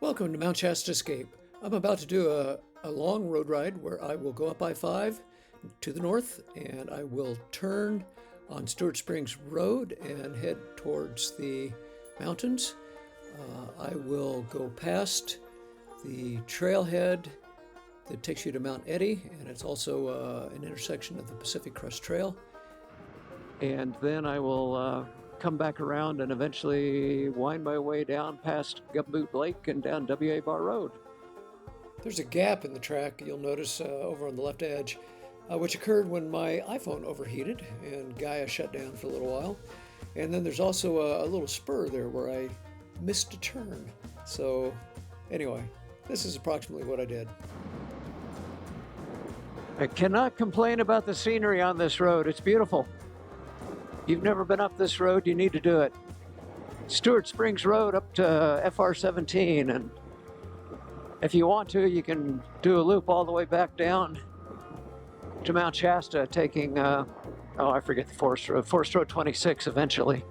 Welcome to Mt Shasta Escape. I'm about to do a long road ride where I will go up I-5 to the north and I will turn on Stewart Springs Road and head towards the mountains. I will go past the trailhead that takes you to Mt Eddy, and it's also an intersection of the Pacific Crest Trail. And then I will come back around and eventually wind my way down past Gumboot Lake and down W.A. Bar Road. There's a gap in the track you'll notice over on the left edge, which occurred when my iPhone overheated and Gaia shut down for a little while. And then there's also a little spur there where I missed a turn. So anyway, this is approximately what I did. I cannot complain about the scenery on this road. It's beautiful. You've never been up this road, you need to do it. Stewart Springs Road up to FR17, and if you want to, you can do a loop all the way back down to Mt Shasta, taking, I forget the Forest Road 26 eventually,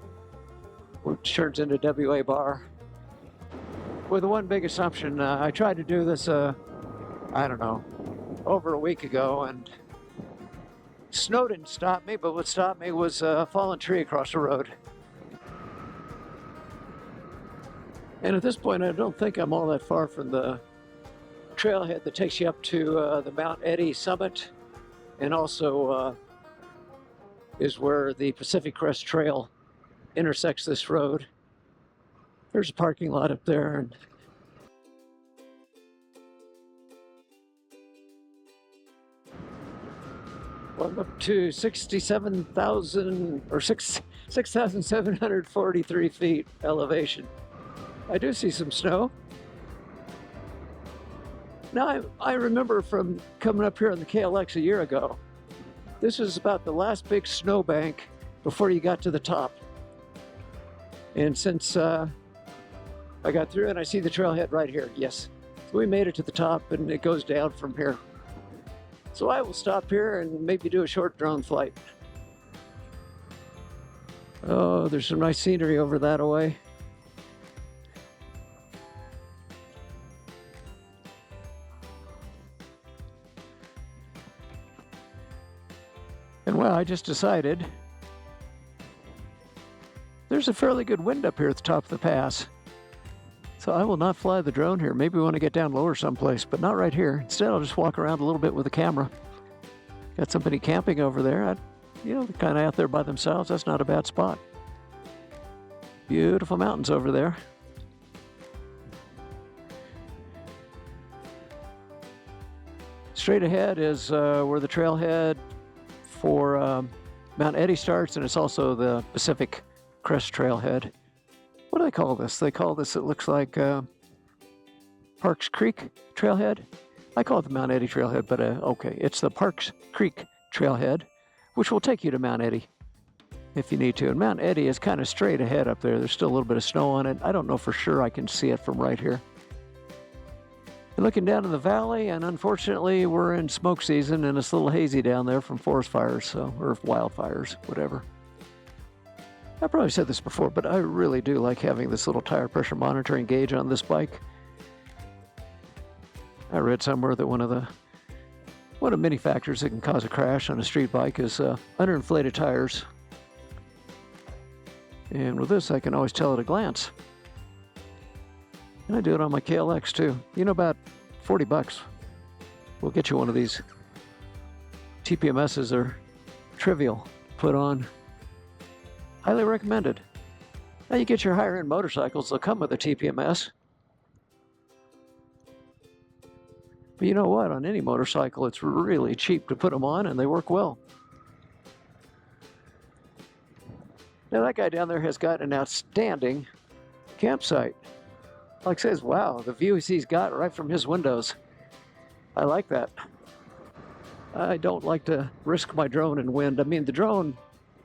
which turns into W.A. Bar. With one big assumption, I tried to do this, I don't know, over a week ago, and snow didn't stop me, but what stopped me was a fallen tree across the road. And at this point, I don't think I'm all that far from the trailhead that takes you up to the Mt Eddy summit, and also is where the Pacific Crest Trail intersects this road. There's a parking lot up there, and I'm up to 67,000 or 6,743 feet elevation. I do see some snow. Now, I remember from coming up here on the KLX a year ago, this was about the last big snowbank before you got to the top. And since I got through and I see the trailhead right here, yes. So we made it to the top and it goes down from here. So I will stop here and maybe do a short drone flight. Oh, there's some nice scenery over that away. And well, I just decided there's a fairly good wind up here at the top of the pass. So I will not fly the drone here. Maybe we want to get down lower someplace, but not right here. Instead, I'll just walk around a little bit with the camera. Got somebody camping over there. They're kind of out there by themselves. That's not a bad spot. Beautiful mountains over there. Straight ahead is where the trailhead for Mt Eddy starts, and it's also the Pacific Crest Trailhead. What do they call this? They call this, it looks like Parks Creek Trailhead. I call it the Mt Eddy Trailhead, but okay, it's the Parks Creek Trailhead, which will take you to Mt Eddy if you need to. And Mt Eddy is kind of straight ahead up there. There's still a little bit of snow on it. I don't know for sure I can see it from right here. You're looking down in the valley, and unfortunately we're in smoke season and it's a little hazy down there from forest fires, or wildfires, whatever. I probably said this before, but I really do like having this little tire pressure monitoring gauge on this bike. I read somewhere that one of many factors that can cause a crash on a street bike is underinflated tires. And with this, I can always tell at a glance. And I do it on my KLX too. About 40 bucks. We'll get you one of these. TPMSs are trivial to put on. Highly recommended. Now you get your higher end motorcycles, they'll come with a TPMS. But you know what? On any motorcycle, it's really cheap to put them on and they work well. Now that guy down there has got an outstanding campsite. Like says, wow, the view he's got right from his windows. I like that. I don't like to risk my drone in wind. I mean, the drone,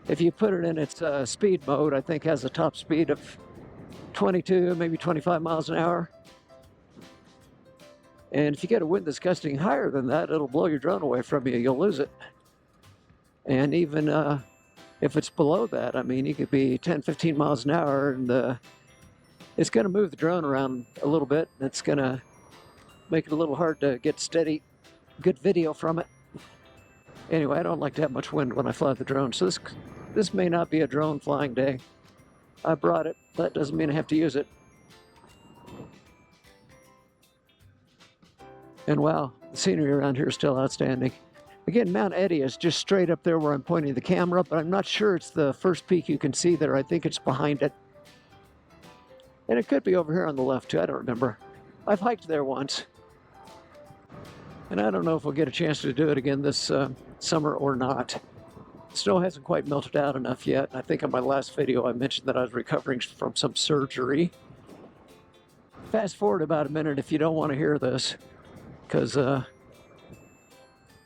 if you put it in its speed mode, I think has a top speed of 22, maybe 25 miles an hour. And if you get a wind that's gusting higher than that, it'll blow your drone away from you. You'll lose it. And even if it's below that, I mean, you could be 10, 15 miles an hour and It's going to move the drone around a little bit. It's going to make it a little hard to get steady, good video from it. Anyway, I don't like to have much wind when I fly the drone, so this may not be a drone flying day. I brought it, that doesn't mean I have to use it. And wow, the scenery around here is still outstanding. Again, Mt Eddy is just straight up there where I'm pointing the camera, but I'm not sure it's the first peak you can see there. I think it's behind it. And it could be over here on the left too, I don't remember. I've hiked there once. And I don't know if we'll get a chance to do it again this summer or not. Snow hasn't quite melted out enough yet. I think on my last video I mentioned that I was recovering from some surgery. Fast forward about a minute if you don't want to hear this, because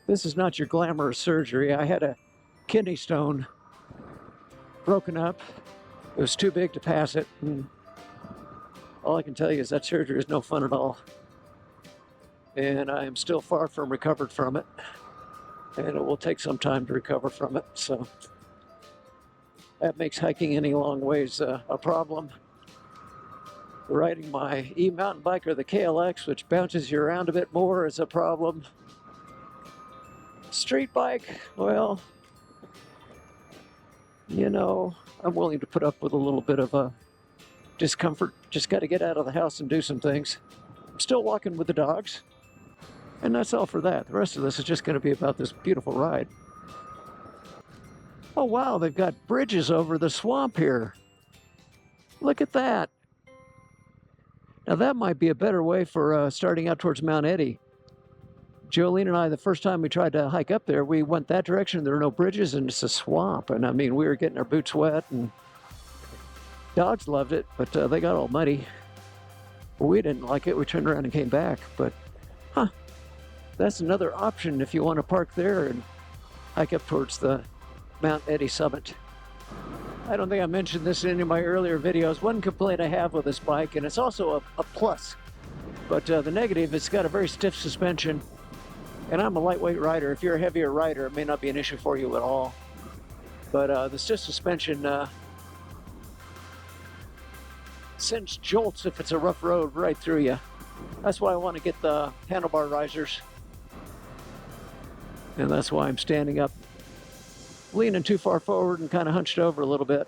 this is not your glamorous surgery. I had a kidney stone broken up. It was too big to pass it. And all I can tell you is that surgery is no fun at all. And I am still far from recovered from it. And it will take some time to recover from it. So that makes hiking any long ways a problem. Riding my e-mountain bike or the KLX, which bounces you around a bit more, is a problem. Street bike, well, you know, I'm willing to put up with a little bit of a discomfort. Just got to get out of the house and do some things. I'm still walking with the dogs. And that's all for that. The rest of this is just going to be about this beautiful ride. Oh wow, they've got bridges over the swamp here. Look at that. Now that might be a better way for starting out towards Mt Eddy. Joline and I, the first time we tried to hike up there, we went that direction. There were no bridges and it's a swamp. And I mean, we were getting our boots wet and dogs loved it, but they got all muddy. We didn't like it. We turned around and came back, but that's another option if you want to park there and hike up towards the Mt Eddy summit. I don't think I mentioned this in any of my earlier videos. One complaint I have with this bike, and it's also a plus, but the negative, it's got a very stiff suspension, and I'm a lightweight rider. If you're a heavier rider, it may not be an issue for you at all. But the stiff suspension sends jolts if it's a rough road right through you. That's why I want to get the handlebar risers. And that's why I'm standing up, leaning too far forward and kind of hunched over a little bit.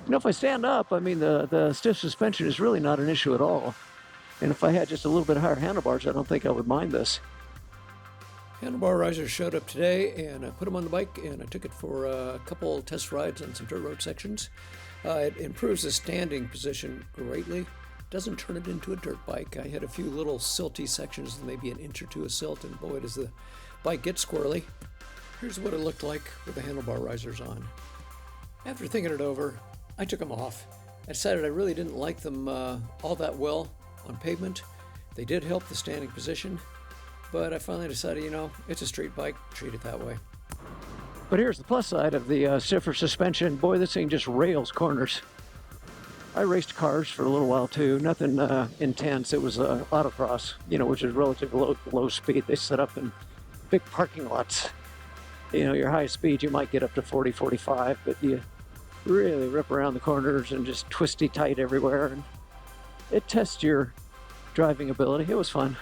You know, if I stand up, I mean, the stiff suspension is really not an issue at all. And if I had just a little bit higher handlebars, I don't think I would mind this. Handlebar risers showed up today, and I put them on the bike, and I took it for a couple test rides on some dirt road sections. It improves the standing position greatly. Doesn't turn it into a dirt bike. I had a few little silty sections, maybe an inch or two of silt, and boy, does the bike get squirrely. Here's what it looked like with the handlebar risers on. After thinking it over, I took them off. I decided I really didn't like them all that well on pavement. They did help the standing position, but I finally decided, you know, it's a street bike, treat it that way. But here's the plus side of the stiffer suspension. Boy, this thing just rails corners. I raced cars for a little while too, nothing intense. It was autocross, you know, which is relatively low speed. They set up in big parking lots. You know, your highest speed, you might get up to 40, 45, but you really rip around the corners and just twisty tight everywhere. And it tests your driving ability. It was fun.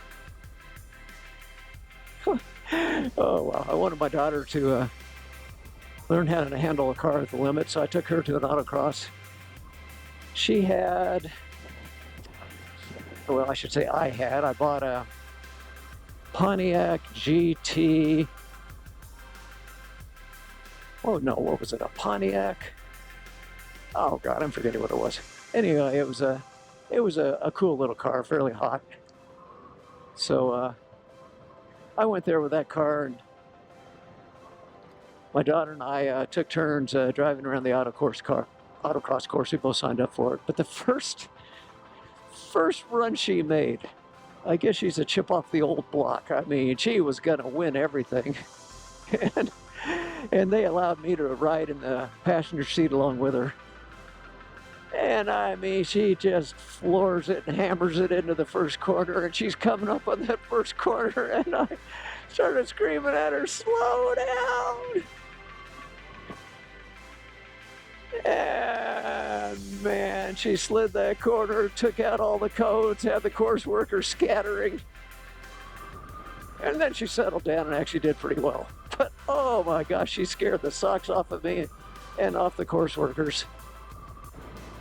Oh, wow. I wanted my daughter to learn how to handle a car at the limit, so I took her to an autocross. She had, well, I should say I bought a Pontiac GT. Oh no, what was it? A Pontiac? Oh God, I'm forgetting what it was. Anyway, it was a cool little car, fairly hot. So I went there with that car, and my daughter and I took turns driving around the autocross course. We both signed up for it. But the first run she made, I guess she's a chip off the old block. I mean, she was gonna win everything. and they allowed me to ride in the passenger seat along with her. And I mean, she just floors it and hammers it into the first corner, and she's coming up on that first corner, and I started screaming at her, "Slow down!" And man, she slid that corner, took out all the cones, had the course workers scattering. And then she settled down and actually did pretty well. But oh my gosh, she scared the socks off of me and off the course workers.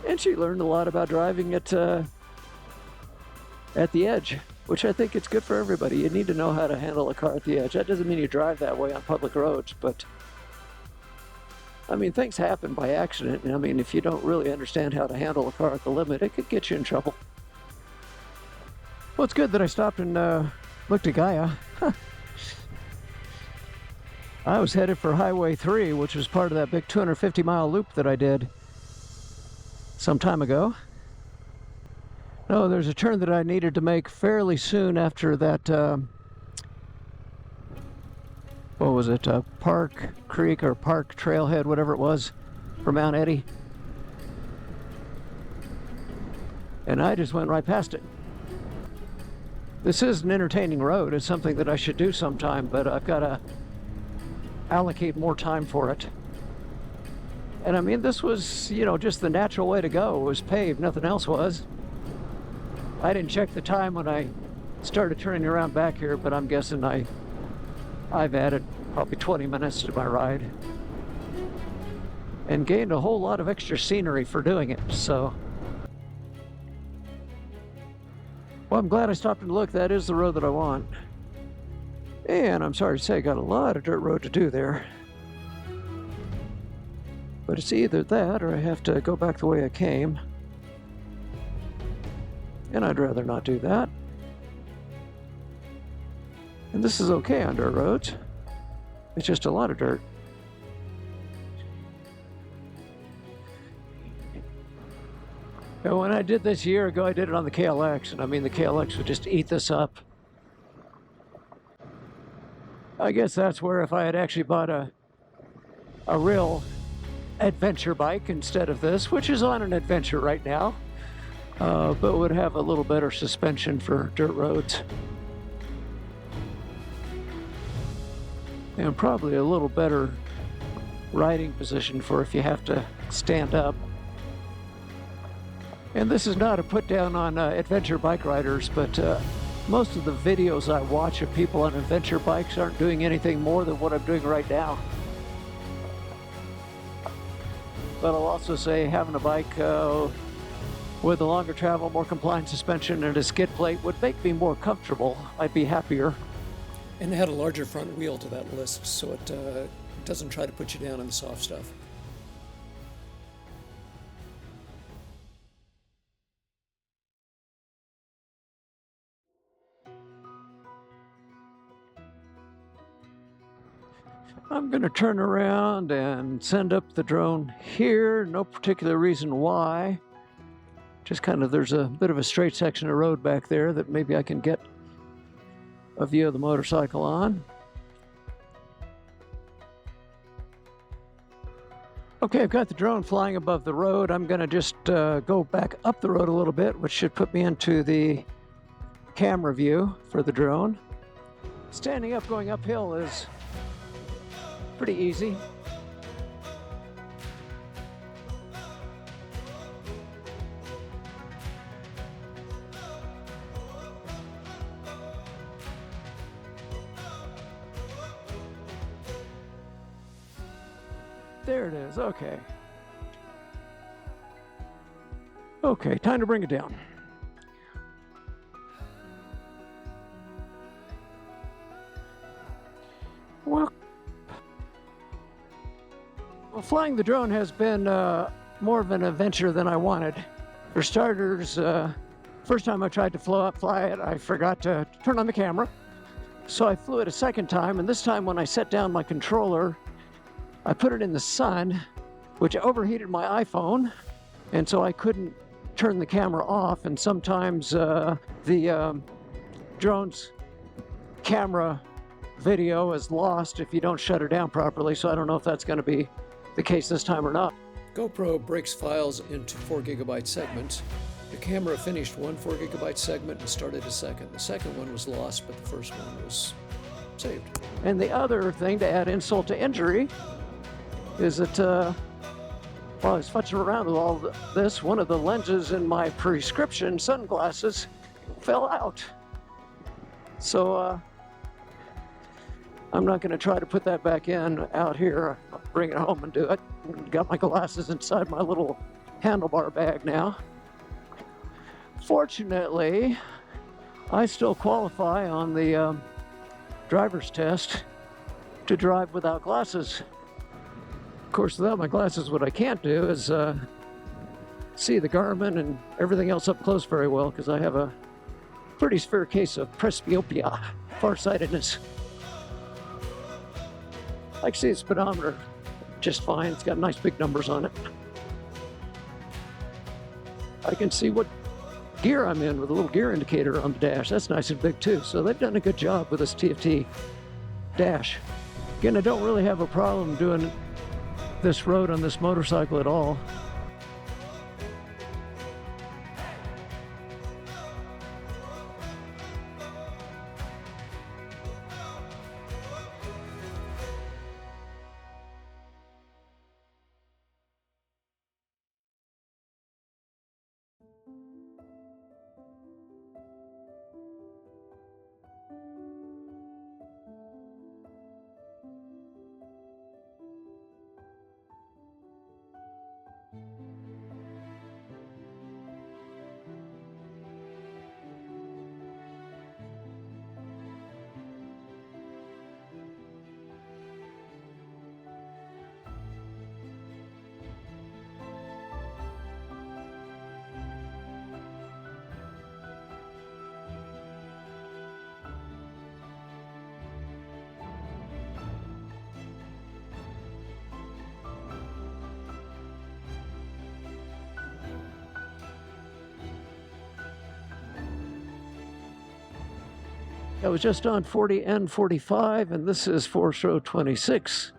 And she learned a lot about driving at the edge, which I think it's good for everybody. You need to know how to handle a car at the edge. That doesn't mean you drive that way on public roads, but I mean, things happen by accident. And I mean, if you don't really understand how to handle a car at the limit, it could get you in trouble. Well, it's good that I stopped and looked at Gaia. I was headed for Highway 3, which was part of that big 250-mile loop that I did some time ago. No, there's a turn that I needed to make fairly soon after that, what was it, Park Creek or Park Trailhead, whatever it was, for Mt Eddy. And I just went right past it. This is an entertaining road. It's something that I should do sometime, but I've got to allocate more time for it. And I mean, this was, you know, just the natural way to go. It was paved, nothing else was. I didn't check the time when I started turning around back here, but I'm guessing I've added probably 20 minutes to my ride and gained a whole lot of extra scenery for doing it. So, well, I'm glad I stopped and looked. That is the road that I want. And I'm sorry to say, I got a lot of dirt road to do there. But it's either that or I have to go back the way I came. And I'd rather not do that. And this is okay on dirt roads. It's just a lot of dirt. And when I did this a year ago, I did it on the KLX, and I mean, the KLX would just eat this up. I guess that's where if I had actually bought a real adventure bike instead of this, which is on an adventure right now, but would have a little better suspension for dirt roads. And probably a little better riding position for if you have to stand up. And this is not a put down on adventure bike riders, but most of the videos I watch of people on adventure bikes aren't doing anything more than what I'm doing right now. But I'll also say having a bike with a longer travel, more compliant suspension, and a skid plate would make me more comfortable. I'd be happier. And it had a larger front wheel to that list, so it doesn't try to put you down in the soft stuff. I'm going to turn around and send up the drone here. No particular reason why. Just kind of, there's a bit of a straight section of road back there that maybe I can get a view of the motorcycle on. Okay, I've got the drone flying above the road. I'm going to just go back up the road a little bit, which should put me into the camera view for the drone. Standing up going uphill is pretty easy. There it is, okay. Okay, time to bring it down. Well, flying the drone has been more of an adventure than I wanted. For starters, first time I tried to fly it, I forgot to turn on the camera. So I flew it a second time, and this time when I set down my controller, I put it in the sun, which overheated my iPhone, and so I couldn't turn the camera off, and sometimes the drone's camera video is lost if you don't shut it down properly, so I don't know if that's going to be the case this time or not. GoPro breaks files into 4 gigabyte segments. The camera finished one 4 gigabyte segment and started a second. The second one was lost, but the first one was saved. And the other thing, to add insult to injury, is that While I was futzing around with all this, one of the lenses in my prescription sunglasses fell out. So I'm not going to try to put that back in out here. I'll bring it home and do it. Got my glasses inside my little handlebar bag now. Fortunately, I still qualify on the driver's test to drive without glasses. Of course, without my glasses, what I can't do is see the Garmin and everything else up close very well, because I have a pretty severe case of presbyopia, farsightedness. I can see the speedometer just fine. It's got nice big numbers on it. I can see what gear I'm in with a little gear indicator on the dash. That's nice and big too. So they've done a good job with this TFT dash. Again, I don't really have a problem doing this road on this motorcycle at all. I was just on 40 and 45, and this is Forest Road 26.